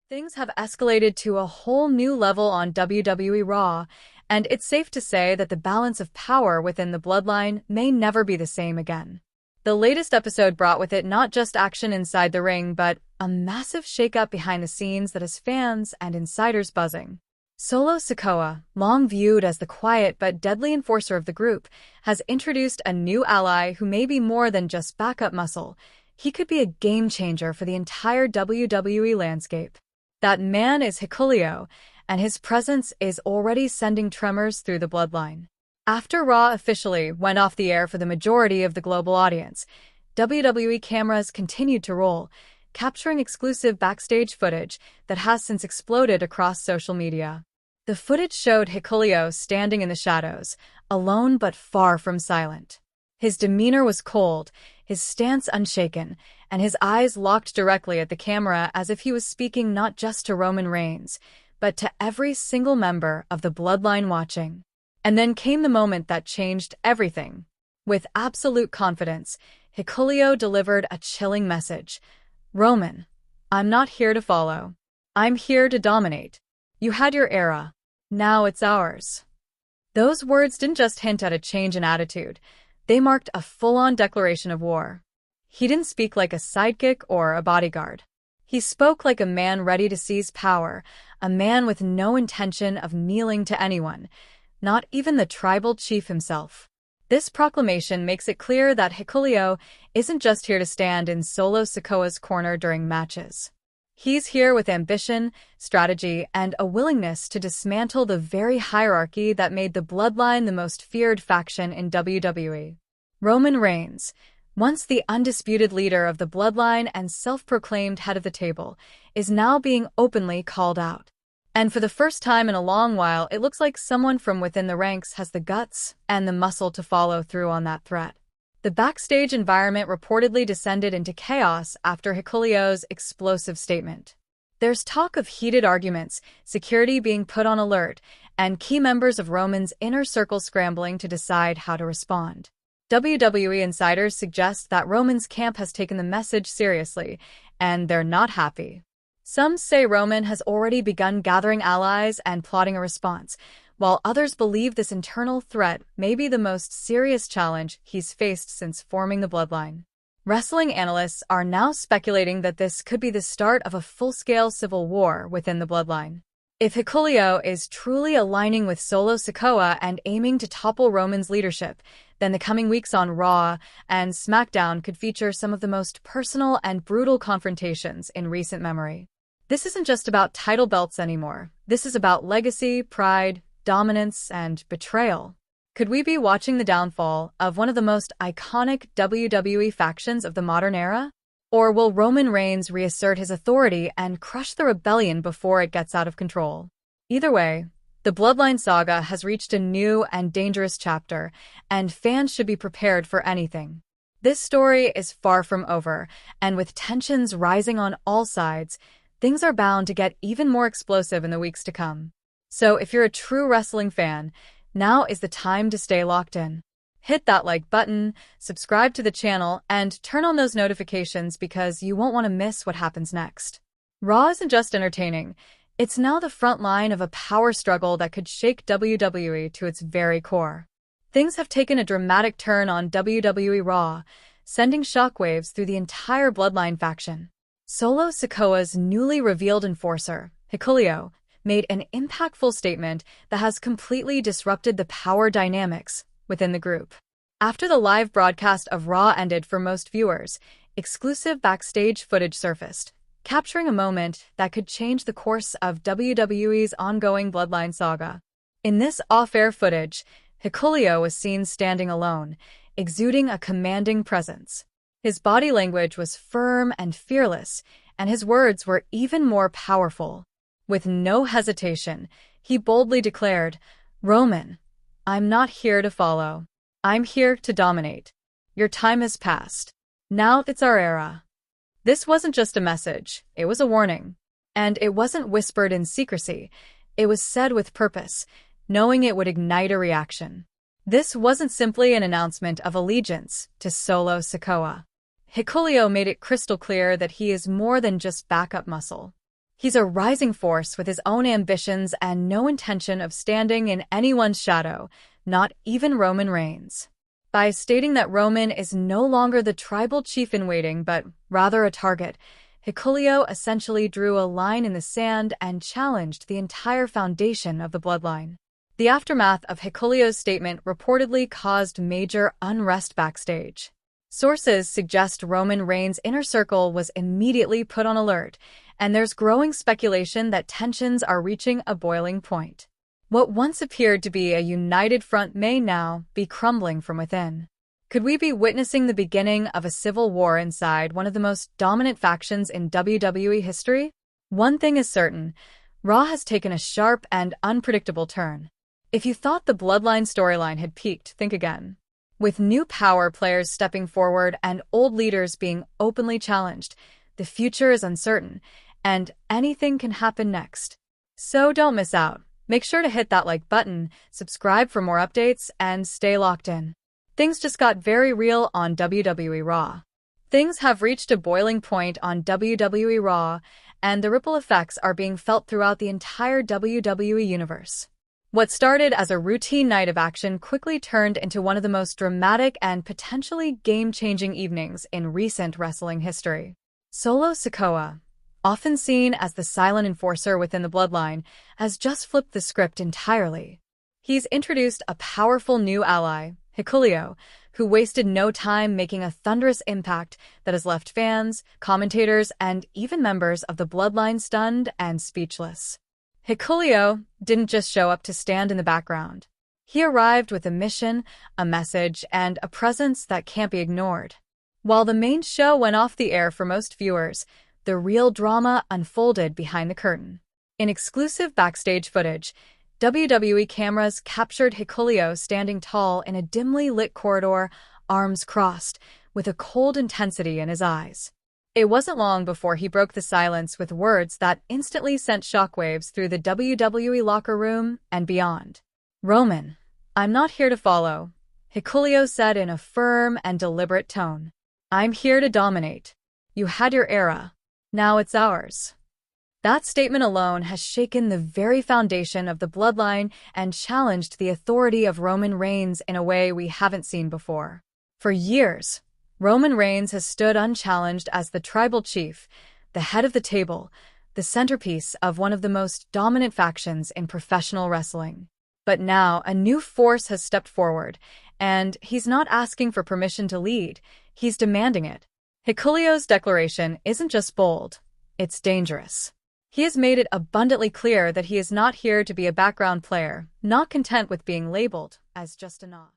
Things have escalated to a whole new level on WWE Raw, and it's safe to say that the balance of power within the bloodline may never be the same again. The latest episode brought with it not just action inside the ring, but a massive shakeup behind the scenes that has fans and insiders buzzing. Solo Sikoa, long viewed as the quiet but deadly enforcer of the group, has introduced a new ally who may be more than just backup muscle. He could be a game-changer for the entire WWE landscape. That man is Hikuleo, and his presence is already sending tremors through the bloodline. After Raw officially went off the air for the majority of the global audience, WWE cameras continued to roll, capturing exclusive backstage footage that has since exploded across social media. The footage showed Hikuleo standing in the shadows, alone but far from silent. His demeanor was cold, his stance unshaken, and his eyes locked directly at the camera as if he was speaking not just to Roman Reigns, but to every single member of the bloodline watching. And then came the moment that changed everything. With absolute confidence, Hikuleo delivered a chilling message. "Roman, I'm not here to follow. I'm here to dominate. You had your era. Now it's ours." Those words didn't just hint at a change in attitude. They marked a full-on declaration of war. He didn't speak like a sidekick or a bodyguard. He spoke like a man ready to seize power, a man with no intention of kneeling to anyone, not even the tribal chief himself. This proclamation makes it clear that Hikuleo isn't just here to stand in Solo Sikoa's corner during matches. He's here with ambition, strategy, and a willingness to dismantle the very hierarchy that made the bloodline the most feared faction in WWE. Roman Reigns, once the undisputed leader of the bloodline and self-proclaimed head of the table, is now being openly called out. And for the first time in a long while, it looks like someone from within the ranks has the guts and the muscle to follow through on that threat. The backstage environment reportedly descended into chaos after Hikuleo's explosive statement. There's talk of heated arguments, security being put on alert, and key members of Roman's inner circle scrambling to decide how to respond. WWE insiders suggest that Roman's camp has taken the message seriously, and they're not happy. Some say Roman has already begun gathering allies and plotting a response, while others believe this internal threat may be the most serious challenge he's faced since forming the bloodline. Wrestling analysts are now speculating that this could be the start of a full-scale civil war within the bloodline. If Hikuleo is truly aligning with Solo Sikoa and aiming to topple Roman's leadership, then the coming weeks on Raw and SmackDown could feature some of the most personal and brutal confrontations in recent memory. This isn't just about title belts anymore. This is about legacy, pride, dominance, and betrayal. Could we be watching the downfall of one of the most iconic WWE factions of the modern era? Or will Roman Reigns reassert his authority and crush the rebellion before it gets out of control? Either way, the Bloodline saga has reached a new and dangerous chapter, and fans should be prepared for anything. This story is far from over, and with tensions rising on all sides, things are bound to get even more explosive in the weeks to come. So if you're a true wrestling fan, now is the time to stay locked in. Hit that like button, subscribe to the channel, and turn on those notifications because you won't want to miss what happens next. Raw isn't just entertaining, it's now the front line of a power struggle that could shake WWE to its very core. Things have taken a dramatic turn on WWE Raw, sending shockwaves through the entire Bloodline faction. Solo Sikoa's newly revealed enforcer, Hikuleo, made an impactful statement that has completely disrupted the power dynamics within the group. After the live broadcast of Raw ended for most viewers, exclusive backstage footage surfaced, capturing a moment that could change the course of WWE's ongoing Bloodline saga. In this off-air footage, Hikuleo was seen standing alone, exuding a commanding presence. His body language was firm and fearless, and his words were even more powerful. With no hesitation, he boldly declared, "Roman, I'm not here to follow. I'm here to dominate. Your time has passed. Now it's our era." This wasn't just a message, it was a warning. And it wasn't whispered in secrecy, it was said with purpose, knowing it would ignite a reaction. This wasn't simply an announcement of allegiance to Solo Sikoa. Hikuleo made it crystal clear that he is more than just backup muscle. He's a rising force with his own ambitions and no intention of standing in anyone's shadow, not even Roman Reigns. By stating that Roman is no longer the tribal chief-in-waiting but rather a target, Hikuleo essentially drew a line in the sand and challenged the entire foundation of the bloodline. The aftermath of Hikuleo's statement reportedly caused major unrest backstage. Sources suggest Roman Reigns' inner circle was immediately put on alert, and there's growing speculation that tensions are reaching a boiling point. What once appeared to be a united front may now be crumbling from within. Could we be witnessing the beginning of a civil war inside one of the most dominant factions in WWE history? One thing is certain, Raw has taken a sharp and unpredictable turn. If you thought the Bloodline storyline had peaked, think again. With new power players stepping forward and old leaders being openly challenged, the future is uncertain, and anything can happen next. So don't miss out. Make sure to hit that like button, subscribe for more updates, and stay locked in. Things just got very real on WWE Raw. Things have reached a boiling point on WWE Raw, and the ripple effects are being felt throughout the entire WWE universe. What started as a routine night of action quickly turned into one of the most dramatic and potentially game-changing evenings in recent wrestling history. Solo Sikoa, often seen as the silent enforcer within the bloodline, has just flipped the script entirely. He's introduced a powerful new ally, Hikuleo, who wasted no time making a thunderous impact that has left fans, commentators, and even members of the bloodline stunned and speechless. Hikuleo didn't just show up to stand in the background. He arrived with a mission, a message, and a presence that can't be ignored. While the main show went off the air for most viewers, the real drama unfolded behind the curtain. In exclusive backstage footage, WWE cameras captured Hikuleo standing tall in a dimly lit corridor, arms crossed, with a cold intensity in his eyes. It wasn't long before he broke the silence with words that instantly sent shockwaves through the WWE locker room and beyond. "Roman, I'm not here to follow," Hikuleo said in a firm and deliberate tone. "I'm here to dominate. You had your era. Now it's ours." That statement alone has shaken the very foundation of the bloodline and challenged the authority of Roman Reigns in a way we haven't seen before. For years, Roman Reigns has stood unchallenged as the tribal chief, the head of the table, the centerpiece of one of the most dominant factions in professional wrestling. But now a new force has stepped forward, and he's not asking for permission to lead, he's demanding it. Hikuleo's declaration isn't just bold, it's dangerous. He has made it abundantly clear that he is not here to be a background player, not content with being labeled as just a nod.